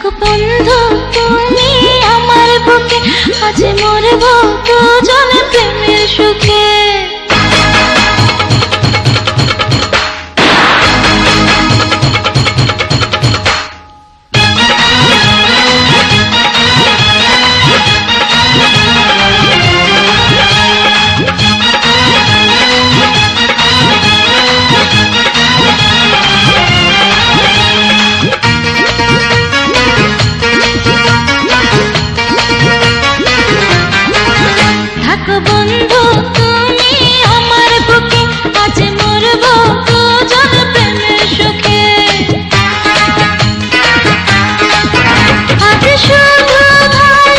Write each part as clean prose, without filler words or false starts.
থাকো বন্ধু তুমি আমার বুকে, আজ মরবো দুজনে প্রেমের সুখে। থাকো বন্ধু তুমি আমার বুকে, আজ মরবো দুজন প্রেমের সুখে। আজ শুধু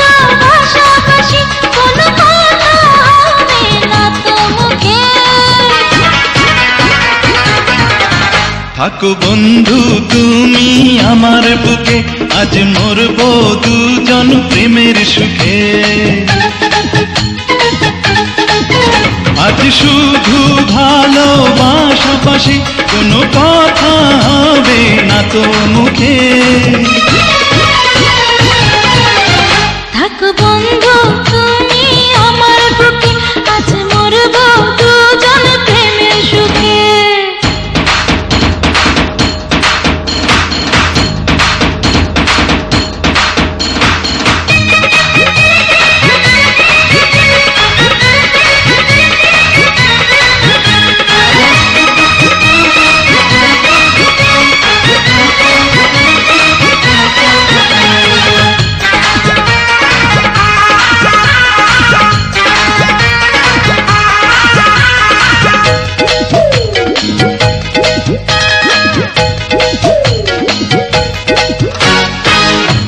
ভালোবাসাবাসি, কোনো কথা হবে না তো মুখে। থাকো বন্ধু তুমি আমার বুকে, আজ মরবো দুজন প্রেমের সুখে। আজ শুধু ভালোবাসাবাসি, কোনো কথা হবে না তো মুখে। থাকো বন্ধু তুমি আমার বুকে, আজ মরবো দুজন প্রেমের সুখে।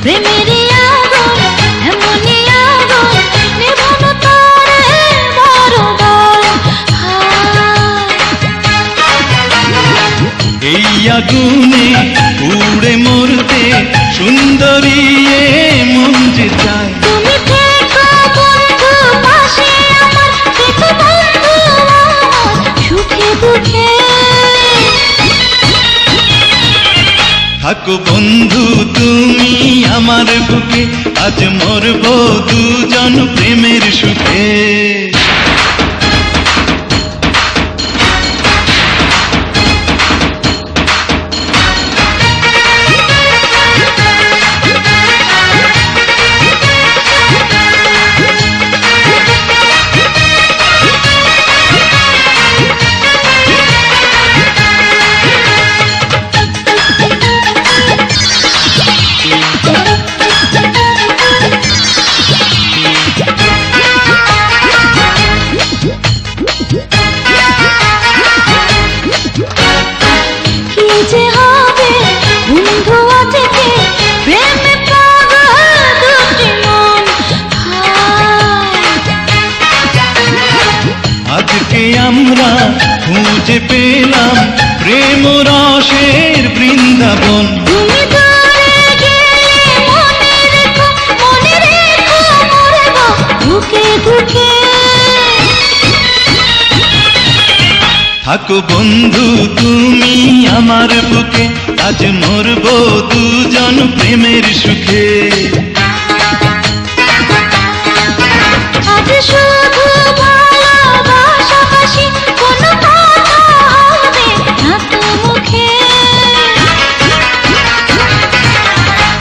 প্রেমের আগুন এমনই আগুন, নিভানো তারে মরদার। এই আগুনে পুড়ে মরতে সুন্দরী এ মন যে চায়। তুমি থেকো বন্ধু পাশে আমার, থেকো বন্ধু আমার সুখে দুঃখে। থাকো বন্ধু তুমি আমার বুকে, আজ মরবো দুজন প্রেমের সুখে। কি যে হবে বন্ধু আজকে, প্রেমে পাগল দুটি মন। আজকে আমরা খুঁজে পেলাম প্রেম রসের বৃন্দাবন। তুমি দূরে গেলে মনে রেখো মরবো দুঃখে দুঃখে। থাকো বন্ধু তুমি আমার বুকে, আজ মরবো দুজন প্রেমের সুখে। আজ শুধু ভালোবাসাবাসি, কোনো কথা হবে না তো মুখে।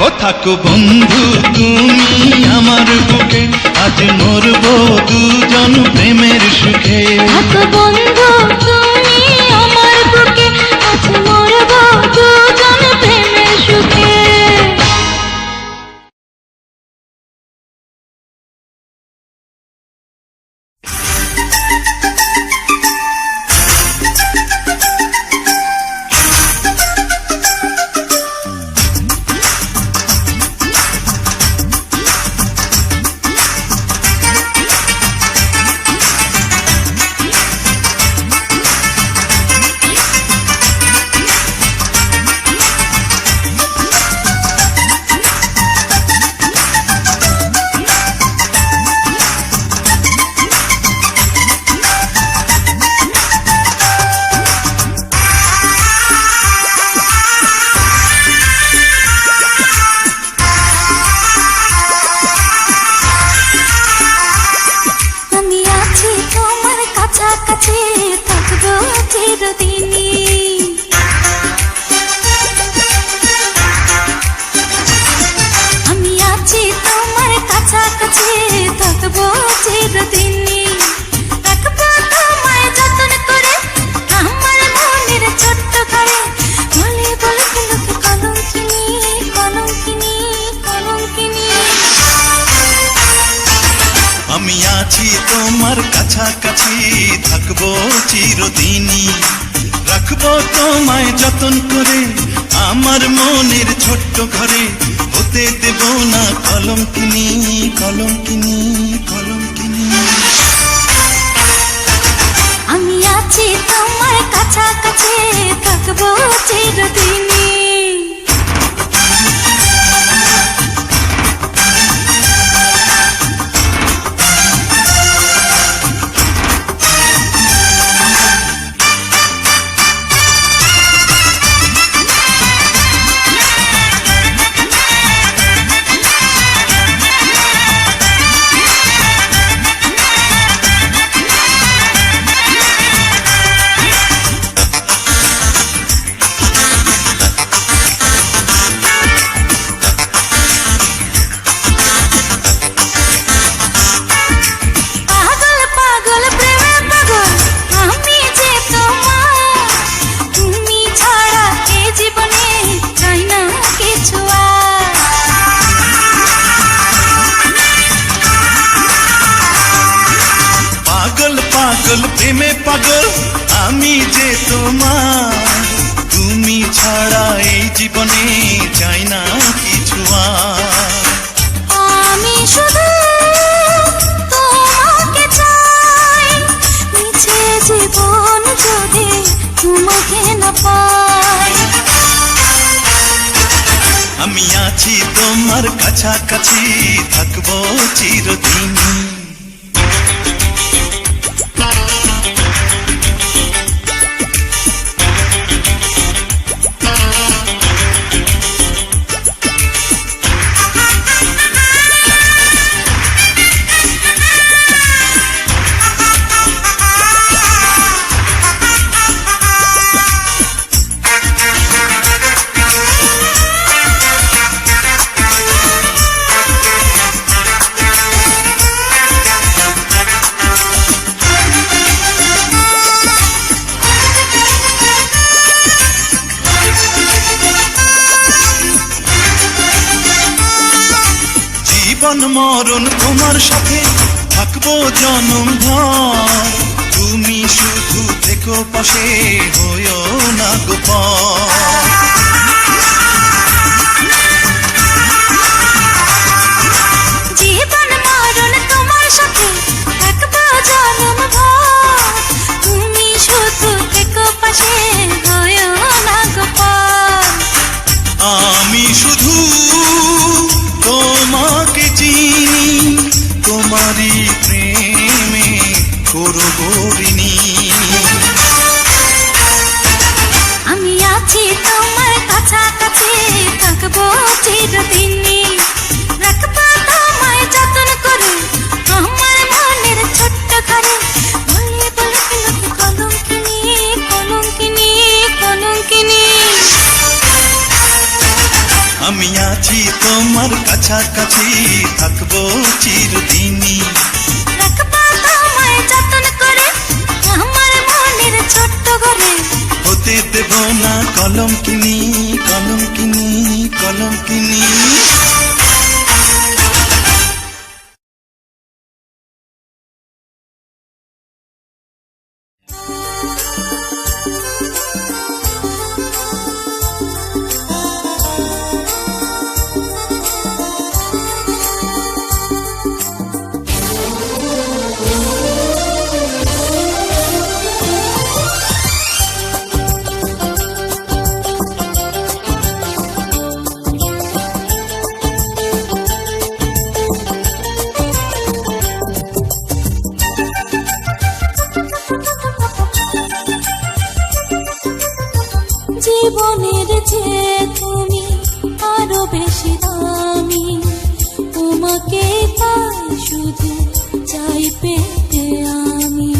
ও থাকো বন্ধু তুমি আমার বুকে, আজ মরবো দুজন প্রেমের সুখে। থাকো বন্ধু তুমি আমার বুকে, আজ মরবো দুজন প্রেমের সুখে। চিরদিনই। আমি আছি তোমার কাছাকাছি, থাকবো চিরদিনই। রাখবো তোমায় যতন করে আমার মনের ছোট্ট ঘরে। বলে বলে লোকে কলঙ্কিনী, কলঙ্কিনী, কলঙ্কিনী। আমি আছি তোমার কাছাকাছি, থাকবো চিরদিনই। রাখবো তোমায় যতন করে আমার মনের ছোট্ট ঘরে। হতে দেব না কলঙ্কিনী, কলঙ্কিনী, কলঙ্কিনী। আমি আছি তোমার কাছাকাছি, থাকবো চিরদিনই। পাগল পাগল প্রেমে পাগল আমি যে তোমার, তুমি ছাড়া এ জীবনে চাই না কিছু আর। পাগল পাগল প্রেমে পাগল আমি যে তোমার, তুমি ছাড়া এই জীবনে চাই না কিছু আর। আমি শুধু তোমাকে চাই, মিছে জীবন যদি তোমাকে না পাই। আমি আছি তোমার কাছাকাছি, থাকবো চিরদিনই। জীবন মরণ তোমার সাথে থাকবো জনম ভর। তুমি শুধু থেকো পাশে, হইও না গোপন। জীবন মরণ তোমার সাথে থাকবো জনম ভর। তুমি শুধু থেকো পাশে, হয়ো না গোপন। আমি শুধু তোমাকে চিনি, তোমারই প্রেমে করব ঋণী। আমি আছি তোমার কাছাকাছি, থাকবো চিরদিনই। রাখবো তোমায় যতন করে আমার মনের ছোট্ট ঘরে। বলে বলে লোকে কলঙ্কিনী, কলঙ্কিনী, কলঙ্কিনী। আমি আছি তোমার কাছাকাছি, থাকবো চিরদিনই। রাখবো তোমায় যতন করে আমার মনের ছোট্ট ঘরে। হতে দেব না কলঙ্কিনী, কলঙ্কিনী, কলঙ্কিনী। জীবনের চেয়ে তুমি আরো বেশি দামি, তোমাকে পাই শুধু চাই পেতে আমি।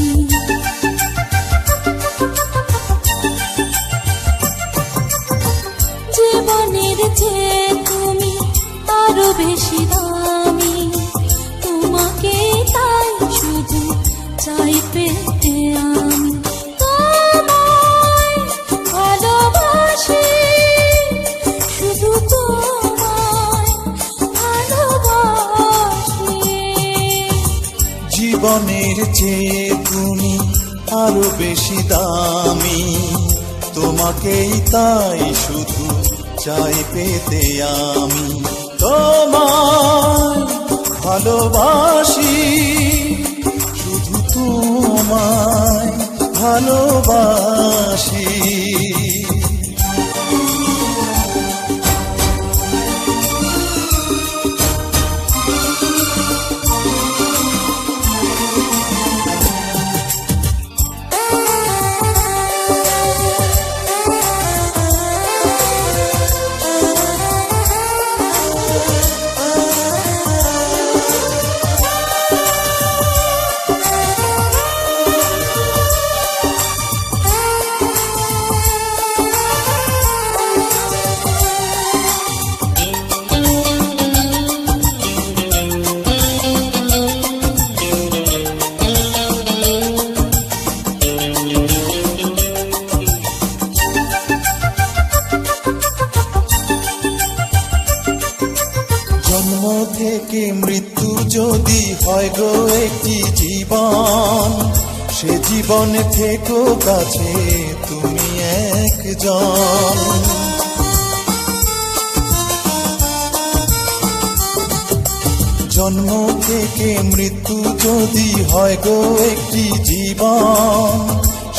জীবনের চেয়ে তুমি আরো বেশি দামি, তোমাকেই তাই শুধু চাই পেতে আমি। তোমায় ভালোবাসি, শুধু তোমায় ভালোবাসি। জন্ম থেকে মৃত্যু যদি হয় গো একটি জীবন, সে জীবনে থেকো কাছে তুমি একজন। জন্ম থেকে মৃত্যু যদি হয় গো একটি জীবন,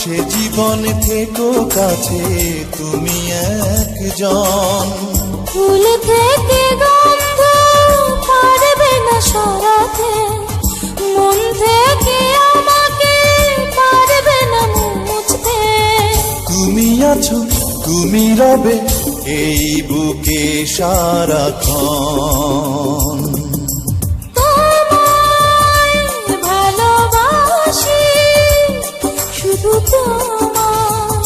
সে জীবনে থেকো কাছে তুমি একজন। ফুল থেকে গন্ধ পারবে না সরাতে, মন থেকে আমাকে পারবে না মুছতে। তুমি আছো, তুমি রবে এই বুকে সারাক্ষণ। তোমায় ভালোবাসি, শুধু তোমায়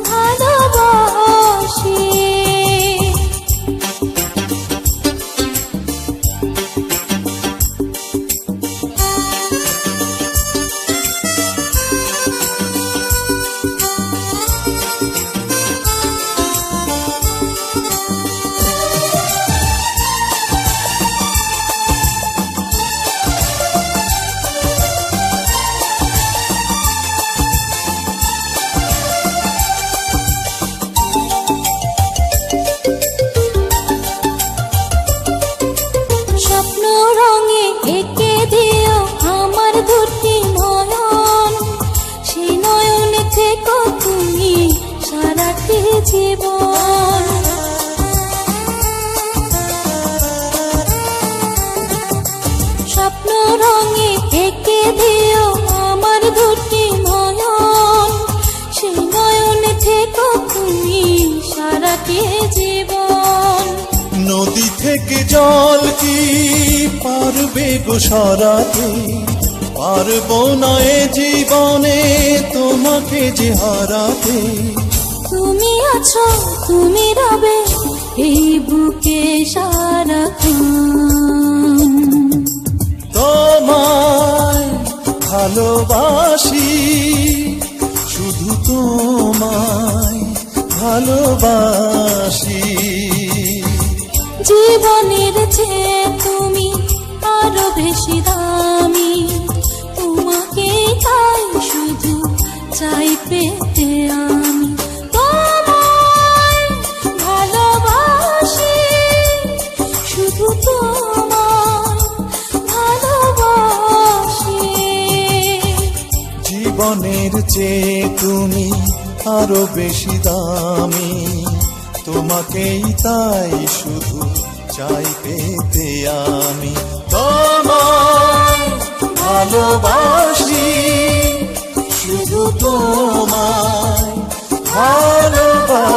ভালোবাসি। স্বপ্ন রঙে এঁকে দিও আমার দুটি নয়ন, সেই নয়নে থেকো তুমি সারাটি জীবন। স্বপ্ন রঙে এঁকে দিও আমার দুটি নয়ন, সেই নয়নে থেকো তুমি সারাটি জীবন। নদী থেকে জল কি পারবে গো সরাতে, পারবো না এ জীবনে তোমাকে যে হারাতে। তুমি আছো, তুমি রবে এই বুকে সারাক্ষণ। তোমায় ভালোবাসি, শুধু তোমায় ভালোবাসি। জীবনের চেয়ে তুমি আরো বেশি দামি, তোমাকে তাই শুধু চাই পেতে আমি। তোমায় ভালোবাসি, শুধু তোমায় ভালোবাসি। জীবনের চেয়ে তুমি আরো বেশি দামি, তোমাকেই তাই শুধু চাই পেতে আমি। তোমায় ভালোবাসি, শুধু তোমায় ভালোবাসি।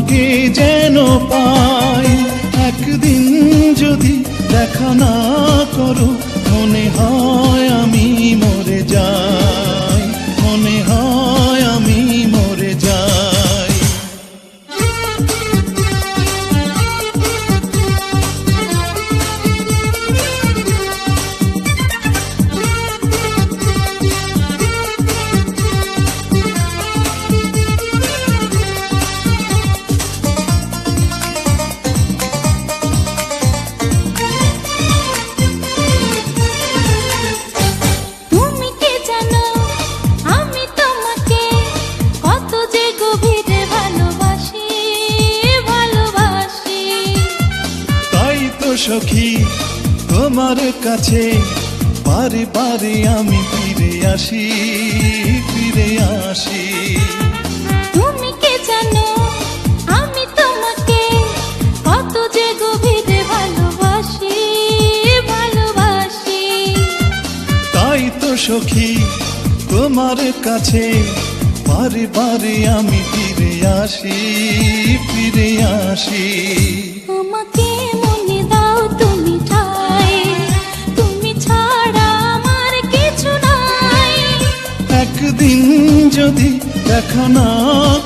তোমাকে যেন পাই। একদিন যদি দেখা না করো মনে হয় আমি মরে যাই, মনে হয় আমি মরে যাই। তুমি কি জানো আমি তোমাকে কত যে গভীরে ভালোবাসি, ভালোবাসি। তাই তো সখী তোমার কাছে বারে বারে আমি ফিরে আসি, ফিরে আসি। তুমি কি জানো আমি তোমাকে কত যে গভীরে ভালোবাসি, ভালোবাসি। তাই তো সখী তোমার কাছে বারে বারে আমি ফিরে আসি, ফিরে আসি। আমাকে মনে দাও তুমি ঠাই, তুমি ছাড়া আমার কিছু নাই। একদিন যদি দেখা না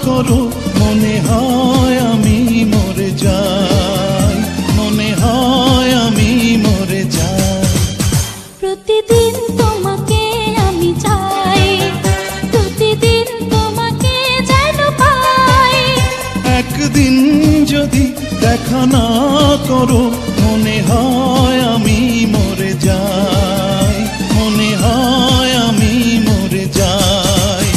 করো মনে হয় আমি মরে যাই, মনে হয় আমি মরে যাই। প্রতিদিন তোমাকে আমি চাই, প্রতিদিন তোমাকে যেন পাই। একদিন যদি দেখা না করো মনে হয় আমি মরে যাই, মনে হয় আমি মরে যাই।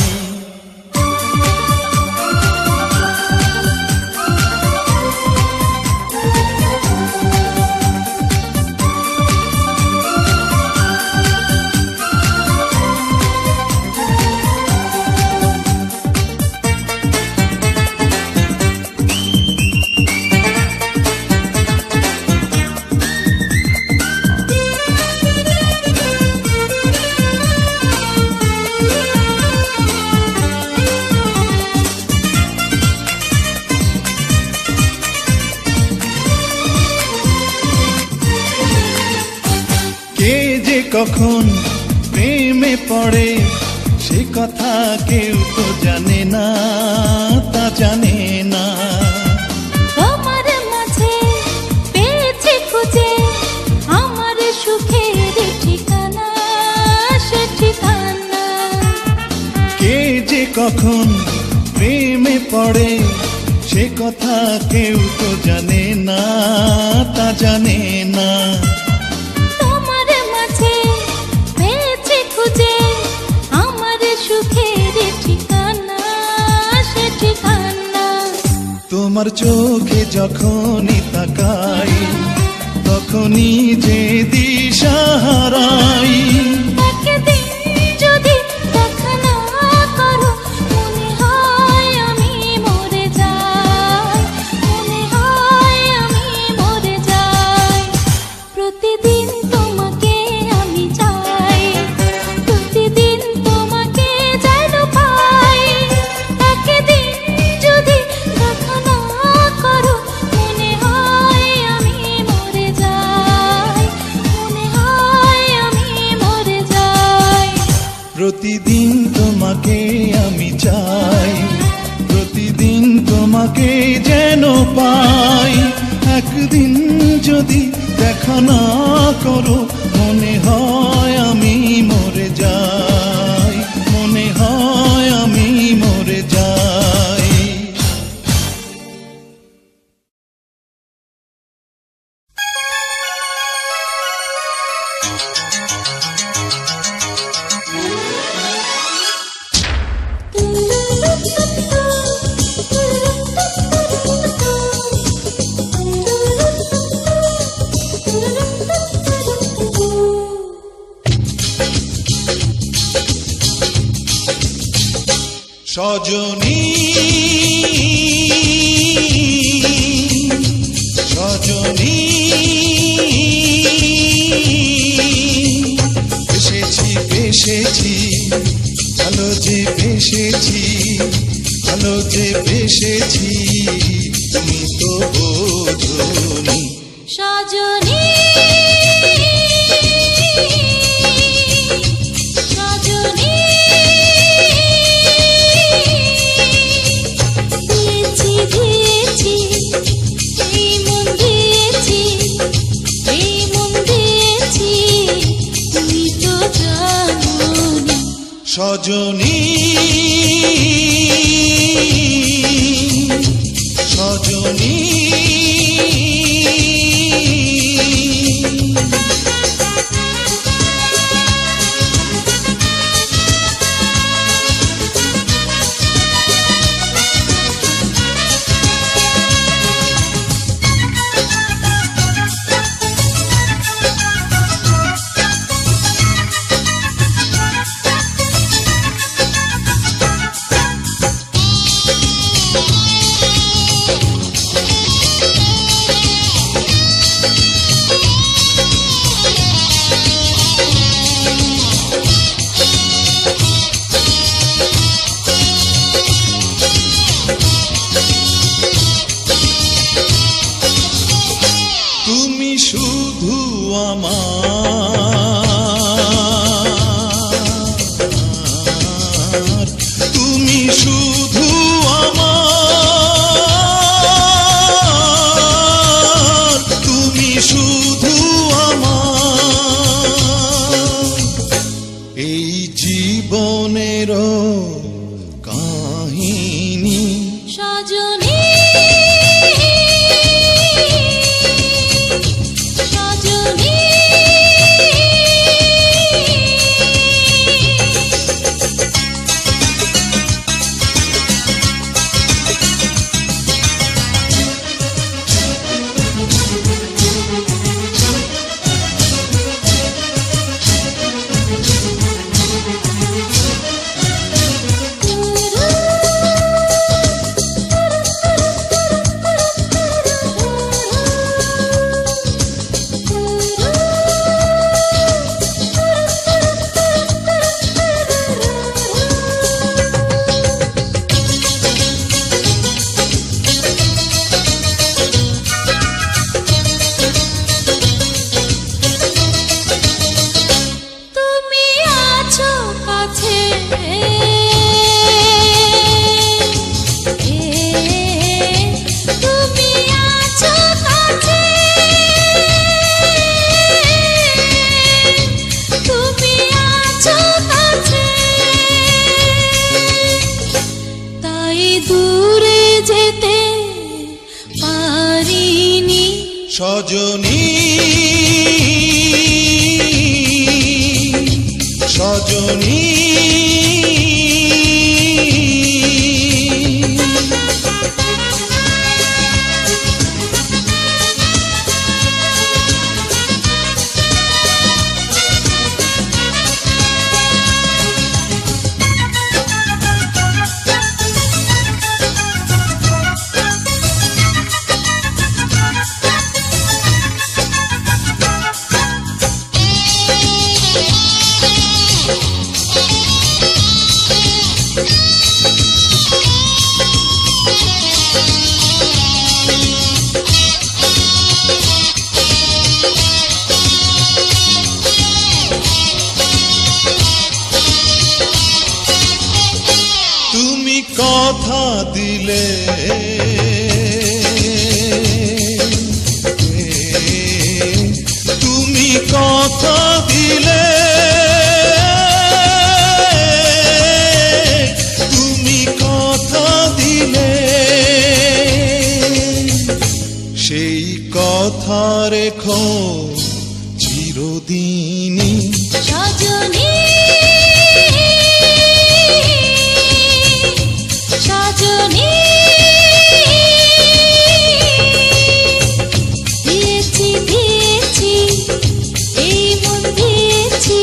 কে যে কখন প্রেমে পড়ে সে কথা কেউ তো জানে না, তা জানে না। তোমার মাঝে পেয়েছি খুঁজে আমার সুখের ঠিকানা, সে ঠিকানা। কে যে কখন প্রেমে পড়ে সে কথা কেউ তো জানে না, তা জানে না। তোমার মাঝে পেয়েছি খুঁজে আমার সুখের ঠিকানা, সে ঠিকানা। তোমার চোখে যখনই তাকাই তখনই যে দিশা হারাই। একদিন যদি দেখা না করো মনে হয় আমি মরে যাই, মনে হয় আমি মরে যাই। প্রতিদিন তোমাকে আমি চাই, প্রতিদিন তোমাকে যেন পাই। একদিন যদি দেখা না করো মনে হয় আমি মরে যাই, মনে হয় আমি মরে যাই। প্রতিদিন তোমাকে আমি চাই, প্রতিদিন তোমাকে যেন পাই। একদিন যদি দেখা না করো মনে হয় আমি মরে যাই, মনে হয় আমি মরে যাই। সজনী সজনী এসেছি বেসেছি ভালো যে বেসেছি, ভালো যে বেসেছি সজনী সজনী তুমি শুধু আমার, তুমি শুধু আমার, তুমি শুধু আমার, এই জীবনের কাহিনী সজনী সজনী সজনী সজনী তুমি কথা দিলে তুমি কথা দিলে তুমি কথা দিলে সেই কথা রেখো চিরদিনই সজনী সজনী দিয়েছি দিয়েছি এই মন দিয়েছি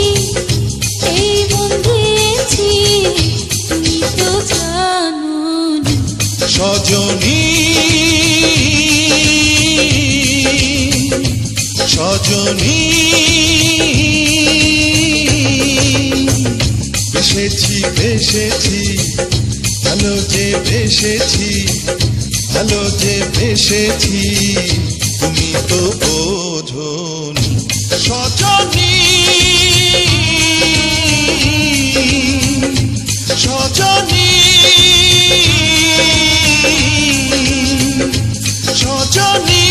এই মন দিয়েছি তুমি তো জানো না। সজনী সজনী বেসেছি বেসেছি ভালো যে বেসেছি ভালো যে বেসেছি তুমি তো বোঝনি সজনী সজনী সজনী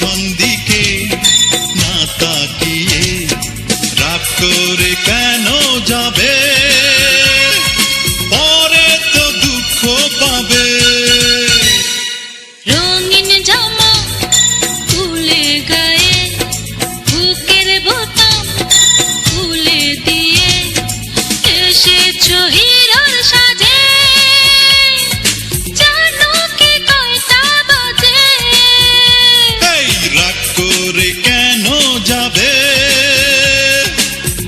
পেছন দিকে না তাকিয়ে রাগ করে কেন যাবে, পরে তো দুঃখ পাবে। রঙিন জামা খুলে গায়ে, বুকের বোতাম খুলে দিয়ে এসেছো হিরোর সাজে, জানো কি কয়টা বাজে? এই রাগ করে কেন যাবে,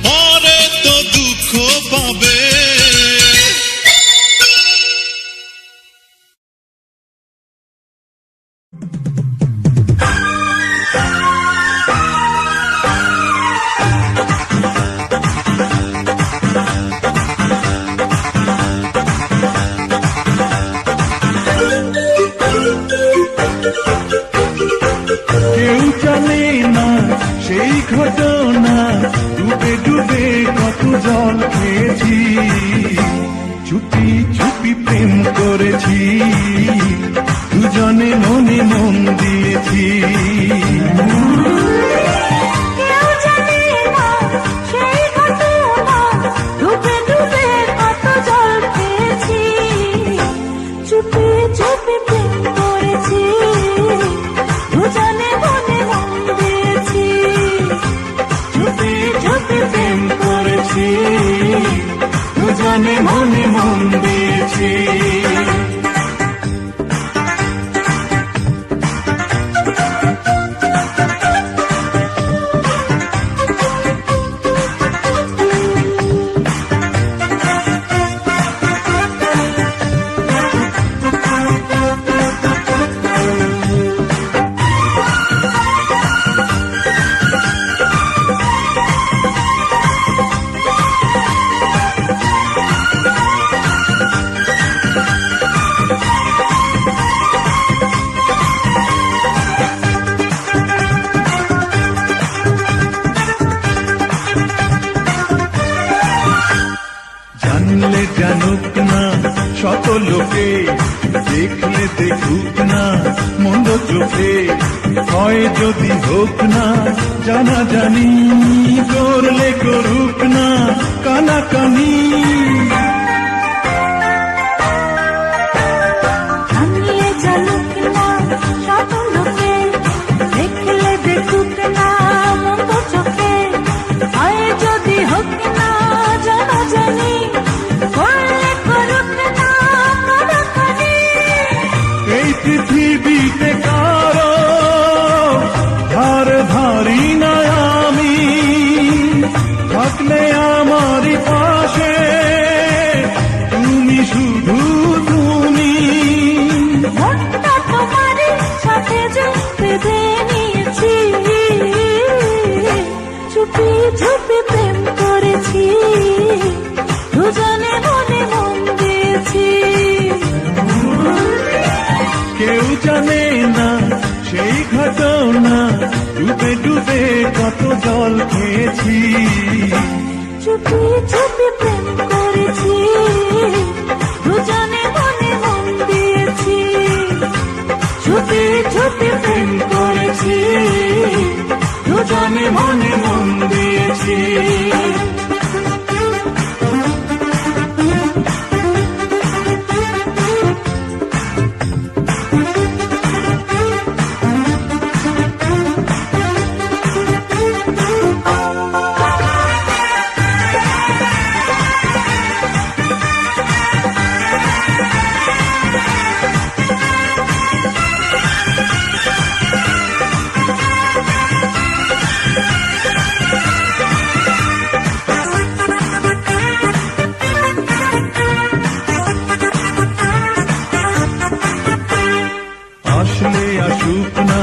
পরে তো দুঃখ পাবে। কেউ জানে না সেই ঘটনা, ডুবে ডুবে কত জল খেয়েছি, চুপি চুপি প্রেম করেছি, দুজনে মনে মন দিয়েছি। কেউ জানে না সেই ঘটনা, ডুবে ডুবে কত জল খেয়েছি, চুপি চুপি প্রেম করেছি, দুজনে মনে মন দিয়েছি। চুপি চুপি প্রেম করেছি, দুজনে মনে মন দিয়েছি। জানলে জানুক না শত লোকে, দেখলে দেখুক না মন্দ চোখে, হয় যদি হোক না জানা জানি, করলে করুক না কানাকানি। জানলে জানুক না শত লোকে, দেখলে দেখুক না মন্দ চোখে, হয় যদি হোক না জানা জানি, করলে করুক না কানাকানি। এই পৃথিবীতে কারো ধার ধারি না আমি, থাকলে আমারই পাশে তুমি শুধু তুমি। মনটা তোমার সাথে বেঁধে নিয়েছি, চুপি চুপি প্রেম করেছি, দুজনে মনে মন দিয়েছি। কেউ জানে না সেই ঘটনা, ডুবে ডুবে কত জল খেয়েছি, চুপি চুপি প্রেম করেছি, দুজনে মনে মন দিয়েছি। চুপি চুপি প্রেম করেছি, দুজনে মনে মন দিয়েছি। আসলে আসুক না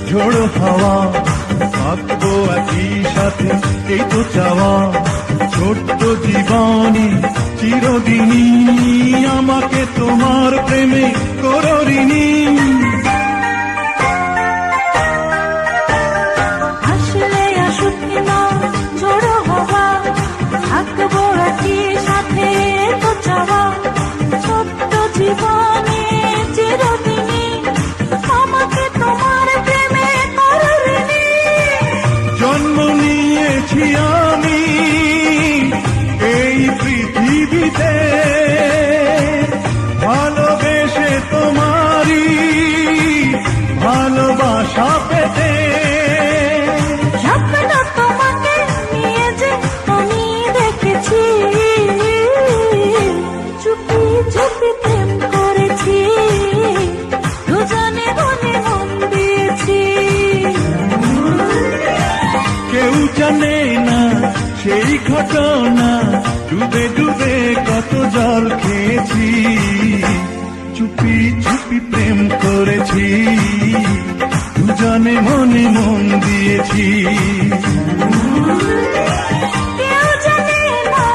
ঝোড়ো হাওয়া, থাকবো একই সাথে এই তো চাওয়া, ছোট্ট জীবনে চিরদিনই আমাকে তোমার প্রেমে করো ঋণী। আসলে আসুক না ঝোড়ো হাওয়া, থাকবো একই সাথে তো চাওয়া, ছোট্ট জীবনে চিরদিনই আমাকে তোমার প্রেমে করো জানে না সেই ঘটনা, ডুবে ডুবে কত জল খেয়েছি, চুপি চুপি প্রেম করেছি, দুজনে মনে মন দিয়েছি। কেউ জানে না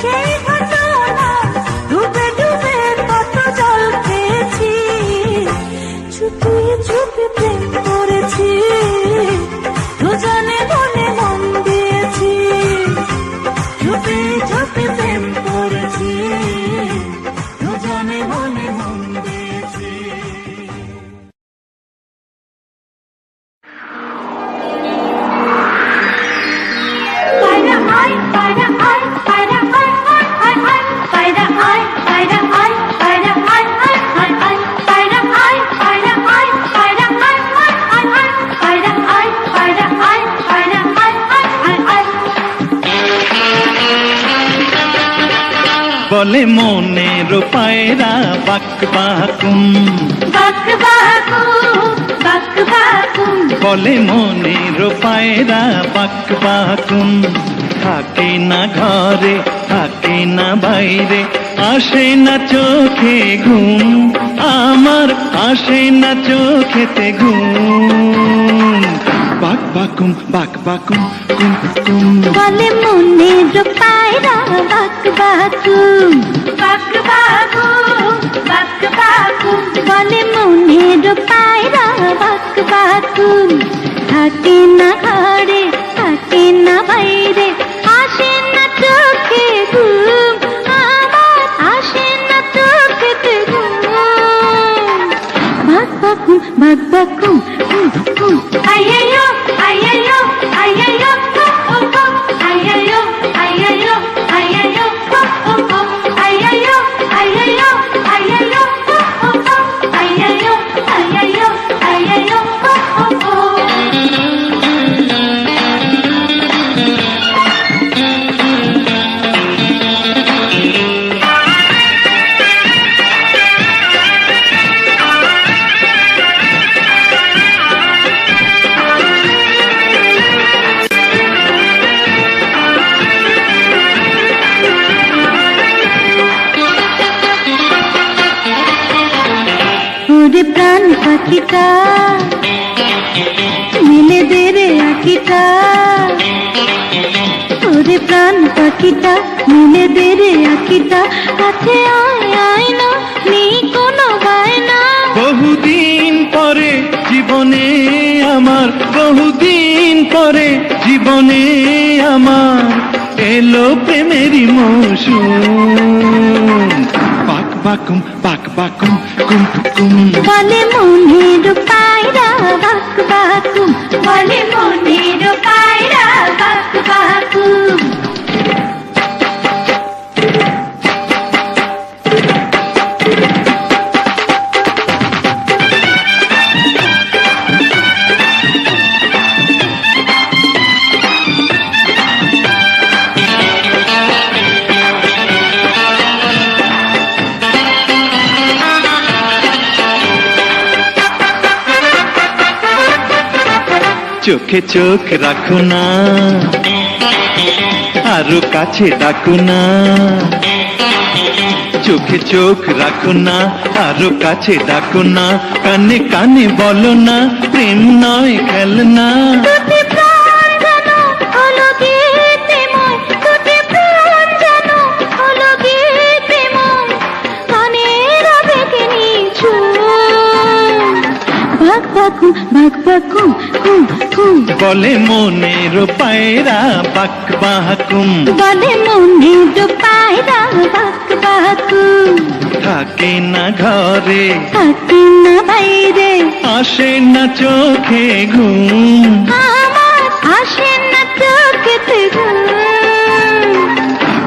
সেই ঘটনা, ডুবে ডুবে কত জল খেয়েছি, চুপি চুপি প্রেম করেছি, দুজনে মনে মন দিয়েছি। চুপি চুপি প্রেম করেছি, দুজনে মনে মন দিয়েছি। Spider eye, spider eye, spider eye, eye, eye, eye. Spider eye, spider eye, spider eye, eye, eye, eye. Spider eye, spider eye, spider eye, eye, eye, eye. Spider eye, spider eye, spider eye, eye, eye, eye. বলে মনের পায়রা বাক বাকুম, Bak bakum, bak bakum. বলে মনের পায়রা বাক বাকুম, থাকে না ঘরে থাকে না বাইরে, আসে না চোখে ঘুম, আমার আসে না চোখেতে ঘুম। বাক বাকুম বাক বাকুম কুম কুম, বলে মনের পায়রা বাক বাকুম, বাক বাকুম, বাক বাকুম। বলে মনের পায়রা বাক বাকুম, থাকে না ঘরে থাকে না বাইরে, আসে না চোখে ঘুম, আমার আসে না চোখেতে ঘুম। বাক বাকুম বাক বাকুম কুম কুম। আইয়ো আইয়ো আইয়ো কো কো কো, আইয়ো আইয়ো আইয়ো কো কো কো, আইয়ো আইয়ো আইয়ো কো কো কো, আইয়ো আইয়ো আইয়ো কো কো কো। ওরে প্রাণ পাখিটা মিলে দে রে আখিটা, ওরে প্রাণ পাখিটা মিলে দে রে আখিটা, কাছে আয় আয় না নেই কোনো বায়না। বহুদিন পরে জীবনে আমার, বহুদিন পরে জীবনে আমার, এলো প্রেমেরই মৌসুম। বাক বাকুম বাক বাকুম কুম কুম, বলে মনের পায়রা বাক বাকুম, বলে মনের পায়রা বাক বাকুম। চোখে চোখ রাখো না, আরো কাছে ডাকো না, চোখে চোখ রাখো না, আরো কাছে ডাকো না, কানে কানে বলো না, প্রেম নয় খেলনা। দুটি প্রাণ জানো হলো গীতিময়, দুটি প্রাণ জানো হলো গীতিময়, মনের আবেগে নিঝুম। বাক বাকুম বাক বাকুম কুম কুম, বলে মনের পায়রা বাক বাকুম, বলে মনের পায়রা বাক বাকুম, থাকে না ঘরে থাকে না বাইরে, আসে না চোখে ঘুম, আমার আসে না চোখেতে ঘুম।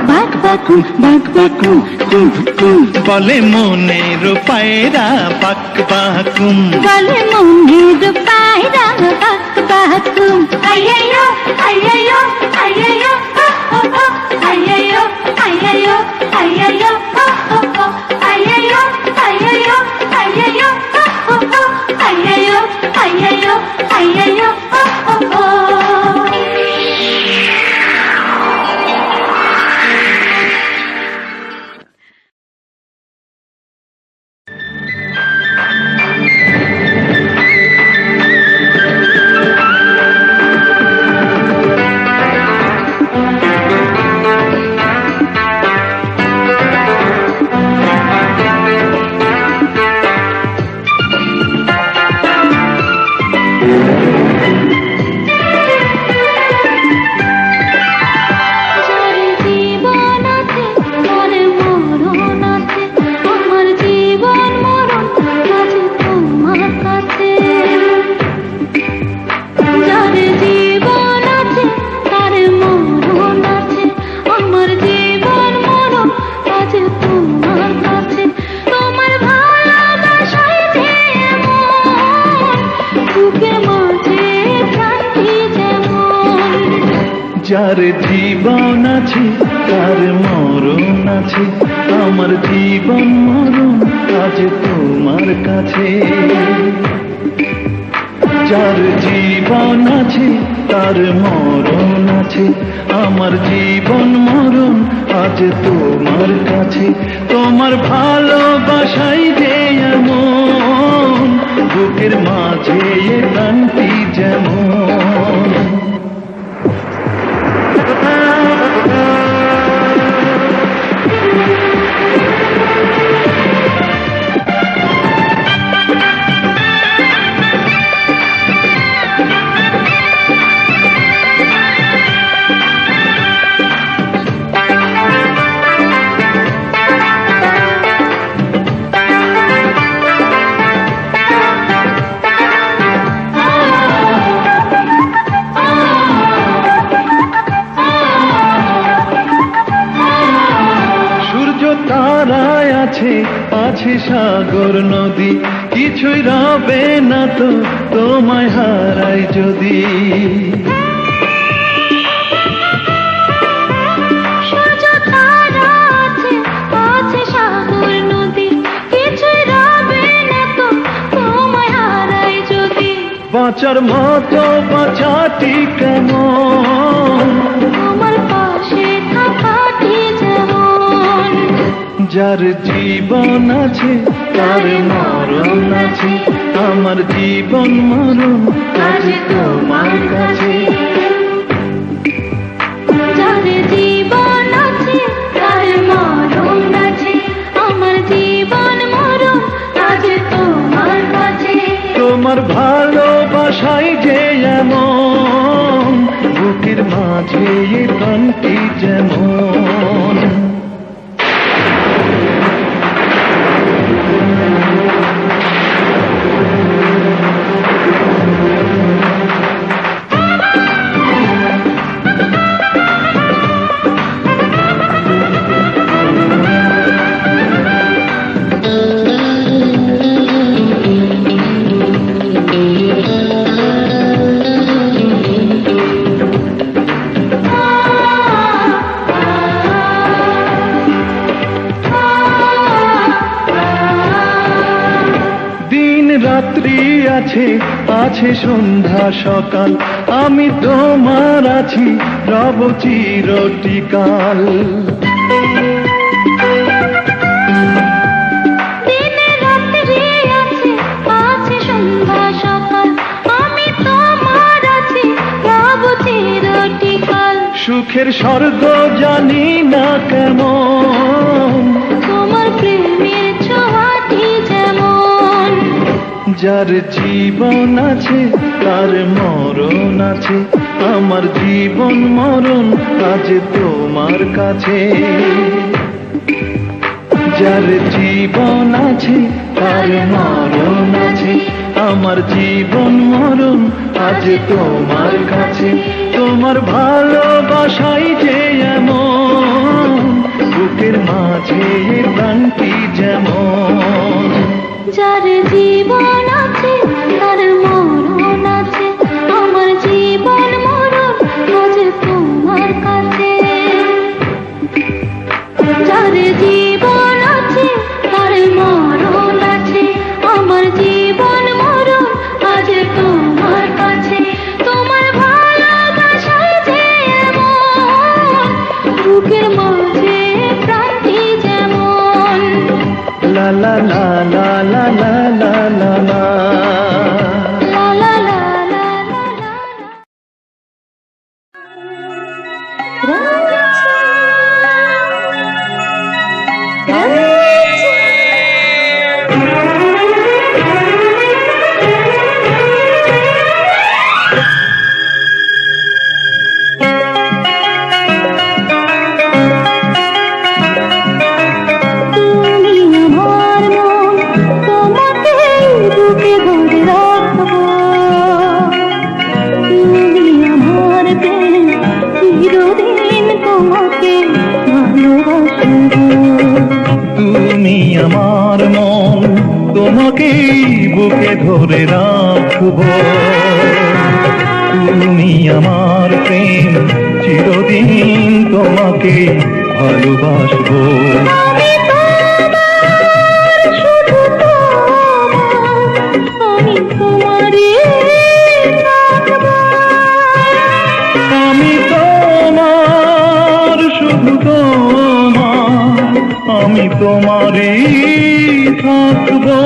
বাক বাকুম বাক বাকুম কুম কুম, বলে মনের পায়রা বাক বাকুম, বলে মনের পায়রা বাক বাকুম। আইয়ো আইয়ো আইয়ো কো কো কো, আইয়ো আইয়ো আইয়ো কো কো কো, আইয়ো আইয়ো আইয়ো কো কো কো, আইয়ো আইয়ো আইয়ো কো কো কো। যার জীবন আছে তার মরণ আছে, আমার জীবন মরণ আজ তোমার কাছে। যার জীবন আছে তার মরণ আছে, আমার জীবন মরণ আজ তোমার কাছে। তোমার ভালোবাসাই যে এমন, বুকের মাঝে এ প্রাণটি যেমন। তারায় আছে আছে সাগর নদী, কিছুই রবে না তো তোমায় হারাই যদি। সূর্য তারা আছে আছে সাগর নদী, কিছুই রবে না তো তোমায় হারাই যদি। বাঁচার মতো বাঁচাটি কেমন, আমার পাশে থাকাটি যেমন। যার জীবন আছে তার মরণ আছে, আমার জীবন মরণ আজ তোমার কাছে। যার জীবন আছে তার মরণ আছে, আমার জীবন মরণ আজ তোমার কাছে। তোমার ভালোবাসাই যে এমন, বুকের মাঝে এ প্রাণটি যেমন। রাত্রি আছে আছে সন্ধ্যা সকাল, আমি তোমার আছি রব চিরটিকাল। দিনে রাত্রি আছে আছে সন্ধ্যা সকাল, আমি তোমার আছি রব চিরটিকাল। সুখের স্বর্গ জানি না কেমন, তোমার প্রেমের ছোঁয়াটি যেমন। যার জীবন আছে তার মরণ আছে, আমার জীবন মরণ আজ তোমার কাছে। যার জীবন আছে তার মরণ আছে, আমার জীবন মরণ আজ তোমার কাছে। তোমার ভালোবাসাই যে এমন, বুকের মাঝে এ প্রাণটি যেমন। যার জীবন আছে তার মরণ আছে, আমার জীবন মরণ আজ তোমার কাছে। যার জীবন আছে তার মরণ আছে, আমার জীবন মরণ আজ তোমার কাছে। তোমার ভালোবাসাই যে এমন, বুকের মাঝে প্রাণটি যেমন। লা লা লা লা লা লা লা লা লা। লা লা লা লা লা লা। তুমি আমার মন, তোমাকে বুকে ধরে রাখবো। তুমি আমার প্রেম, চিরদিন তোমাকে ভালোবাসবো। আমি তোমার, শুধু তোমার, আমি তোমারই থাকবো। আমি তোমার, শুধু তোমার, আমি তোমারই থাকবো।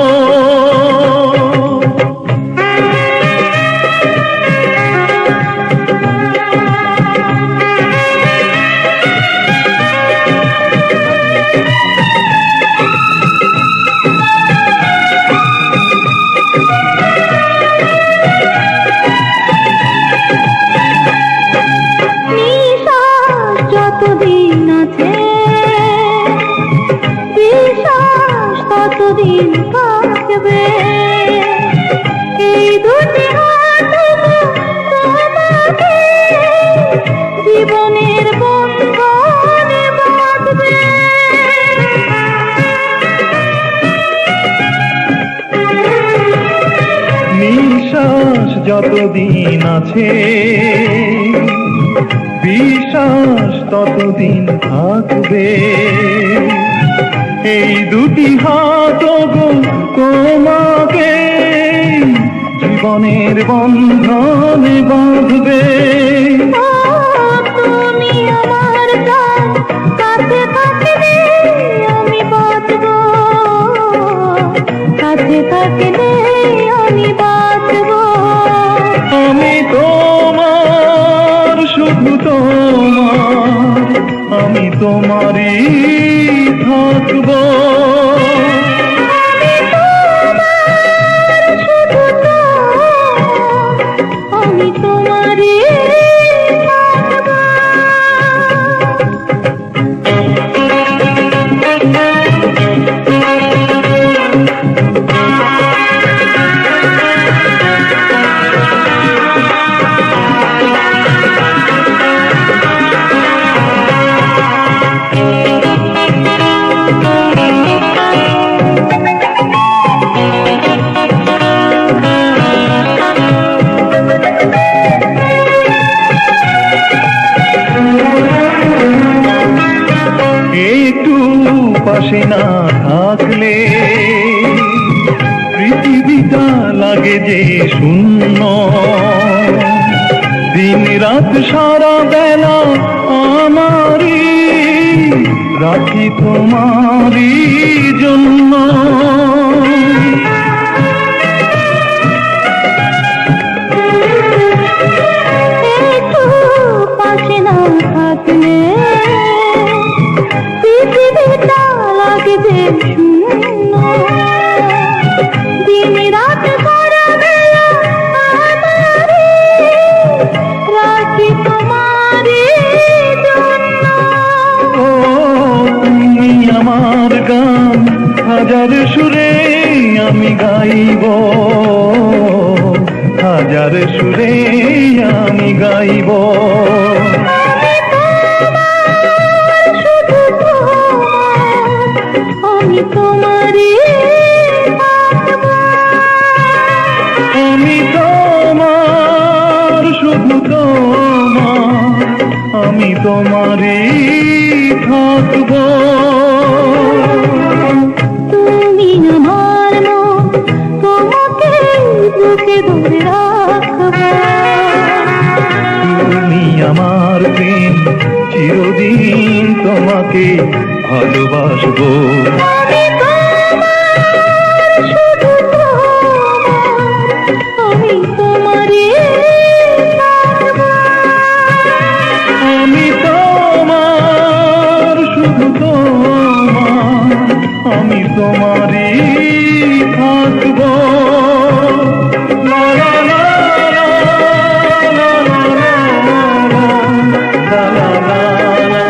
নিঃশ্বাস যতদিন আছে, বিশ্বাস ততদিন থাকবে। এই দুটি হাত তোমাকে জীবনের বন্ধনে বাঁধবে। নিঃশ্বাস যতদিন আছে, বিশ্বাস ততদিন থাকবে। এই দুটি হাত গো তোমাকে জীবনের বন্ধনে বাঁধবে। ও তুমি আমার প্রাণ, কাছে থাকলে আমি বাঁচবো, কাছে থাকলে আমি বাঁচবো। আমি তোমার, শুধু তোমার, আমি তোমারই থাকবো। আমি তোমার, শুধু তোমার, আমি তোমারই থাকবো। একটু পাশে না থাকলে পৃথিবীটা লাগে যে শূন্য। দিন রাত সারা বেলা আমারই রাখি তোমারই জন্য। একটু পাশে না থাকলে পৃথিবীটা লাগে যে শূন্য। দিন রাত সারা বেলা আমারই রাখি তোমারই জন্য। ও তুমি আমার গান হাজার সুরে আমি গাইব, হাজার সুরে আমি গাইব। আমি তোমার, শুধু তোমার, আমি তোমারই থাকবো। আমি তোমার, শুধু তোমার, আমি তোমারই থাকবো। তুমি আমার মন, তোমাকে বুকে ধরে রাখবো। তুমি আমার প্রেম, চিরদিন তোমাকে ভালোবাসবো। আমি তোমার, শুধু তোমার, আমি তোমারই থাকবো। আমি তোমার, শুধু তোমার, আমি তোমারই থাকবো। লা লা লা লা, লা লা লা লা, লা লা লা লা।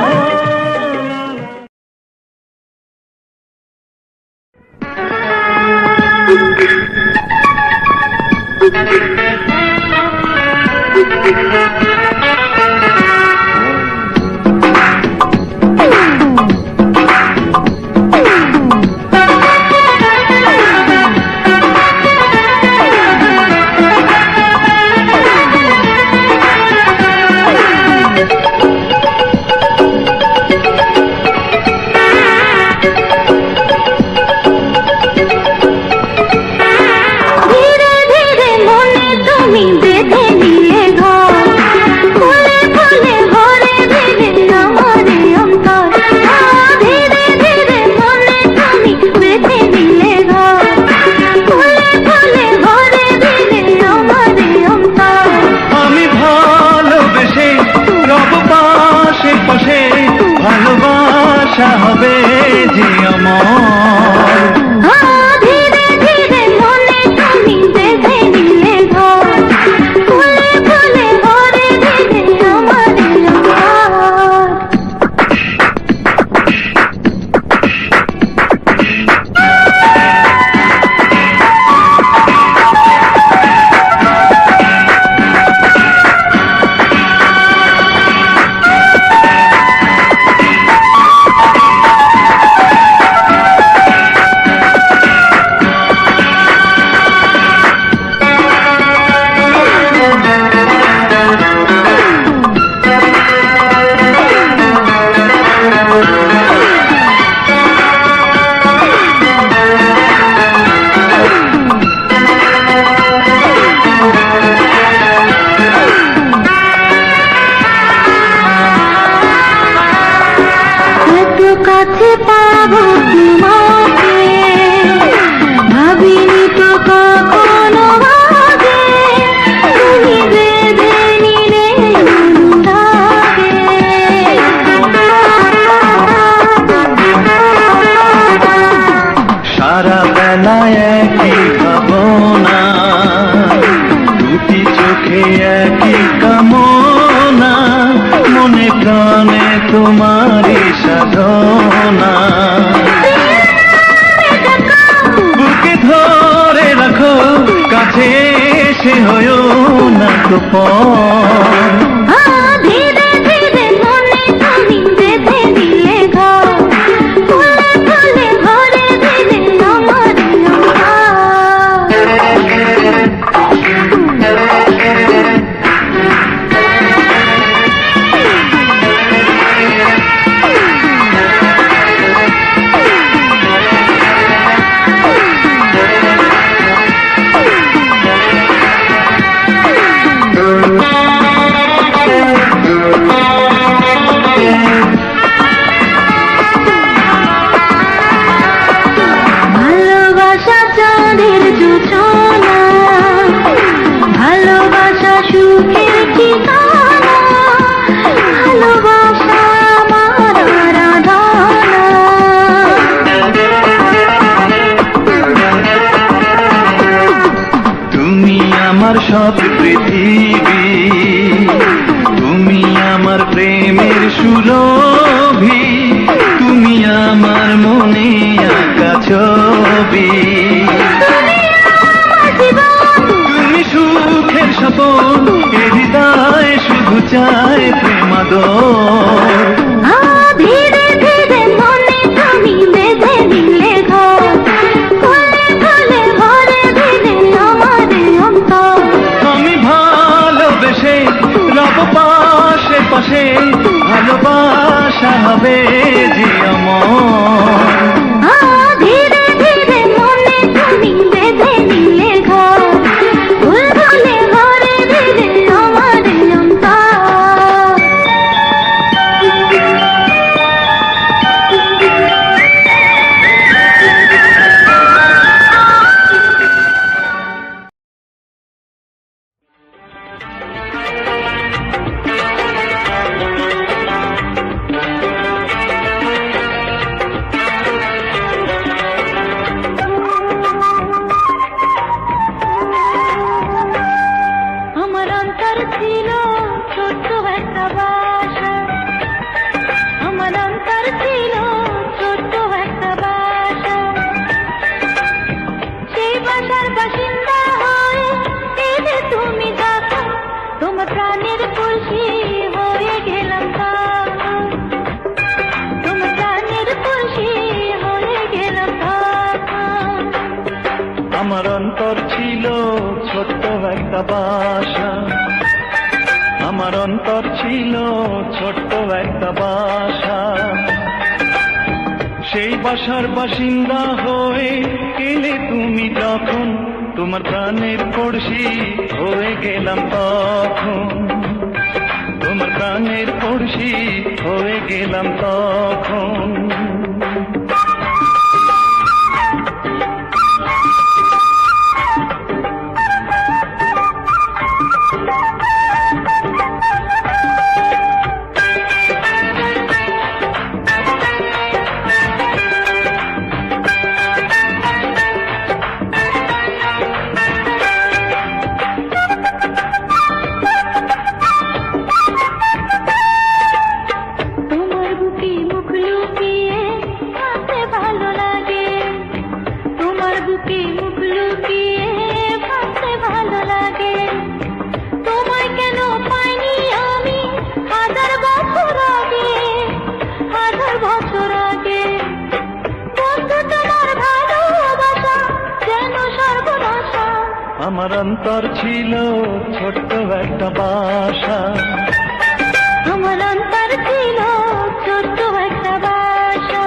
গানে তোমারই সাধনা, বুকে ধরে রাখো, কাছে এসে হয়ো না তো পর। ধীরে ধীরে মনে তুমি বেঁধে দিলে ঘর, ফুলে ফুলে ভরে দিলে আমার ভালোবাসা চাঁদের জোছনা, ভালোবাসা সুখের ঠিকানা, ভালোবাসা আমার আরাধনা। তুমি আমার সব পৃথিবী, তুমি আমার প্রেমের সুরভি, তুমি আমার মনে আঁকা ছবি, তুমি সুখের স্বপন, এ হৃদয় শুধু চায় প্রেমাদর। ধীরে ধীরে মনে তুমি বেঁধে দিলে ঘর, ফুলে ফুলে ভরে দিলে আমার অন্তর। আমি ভালোবেসে রব পাশে পাশে, ভালোবাসা হবে যে আমার। ধীরে ধীরে মনে তুমি বেঁধে দিলে ঘর, ফুল ফুলে ভরে দিলে আমার অন্তর। আমার অন্তর ছিল ছোট্ট একটা বাসা, আমার অন্তর ছিল ছোট্ট একটা বাসা, সেই বাসার বাসিন্দা হয়ে এলে তুমি যখন, তোমার প্রাণের খুশি হয়ে গেলাম তখন, তোমার প্রাণের খুশি হয়ে গেলাম তখন। আমার অন্তর ছিল ছোট্ট একটা বাসা, আমার অন্তর ছিল ছোট্ট একটা বাসা, সেই বাসার বাসিন্দা হয়ে এলে তুমি যখন, তোমার প্রাণের পড়শি হয়ে গেলাম তখন, তোমার প্রাণের পড়শি হয়ে গেলাম তখন। তোমার বুকে মুখ লুকিয়ে ভাবতে ভালো লাগে, তোমার বুকে মুখ লুকিয়ে ভাবতে ভালো লাগে, তোমায় কেন পাইনি আমি হাজার বছর আগে, হাজার বছর আগে। বন্ধু তোমার ভালোবাসা যেন সর্বনাশা, আমার অন্তর ছিল ছোট্ট একটা বাসা, আমার অন্তর ছিল ছোট্ট একটা বাসা,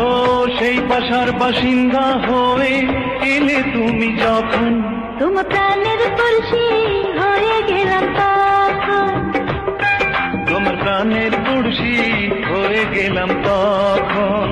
ও সেই বাসার বাসিন্দা হয়ে এলে তুমি যখন, তোমার প্রাণের তুলসী হয়ে গেলাম তখন, তোমার প্রাণের পড়শি হয়ে গেলাম তখন।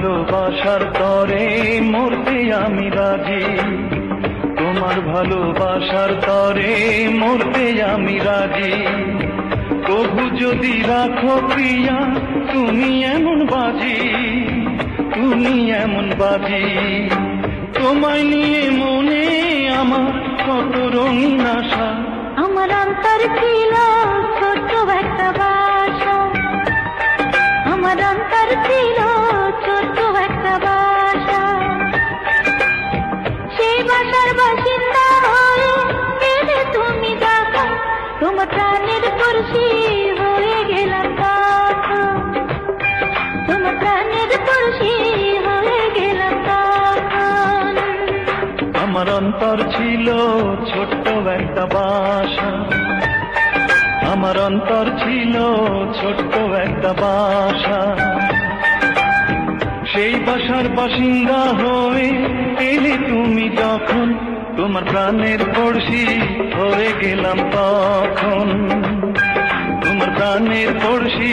ভালোবাসার তরে মরতে আমি রাজি, তোমার ভালোবাসার তরে মরতে আমি রাজি। প্রভু যদি রাখো প্রিয়া তুমি এমন বাজি, তুমি এমন বাজি। তোমায় নিয়ে মনে আমার কত রঙিন আশা। আমার অন্তর ছিল ছোট্ট একটা বাসা, আমার অন্তর ছিল ছোট্ট একটা বাসা। সেই বাসার বাসিন্দা হয়ে গেলে তুমি যখন, তোমার প্রাণের পড়শি হয়ে গেলাম তখন, তোমার প্রাণের পড়শি হয়ে গেলাম তখন। আমার অন্তর ছিল ছোট্ট একটা বাসা, আমার অন্তর ছিল ছোট্ট একটা বাসা। সেই বাসার বাসিন্দা হয়ে এলে তুমি যখন, তোমার প্রাণের পড়শি হয়ে গেলাম তখন, তোমার প্রাণের পড়শি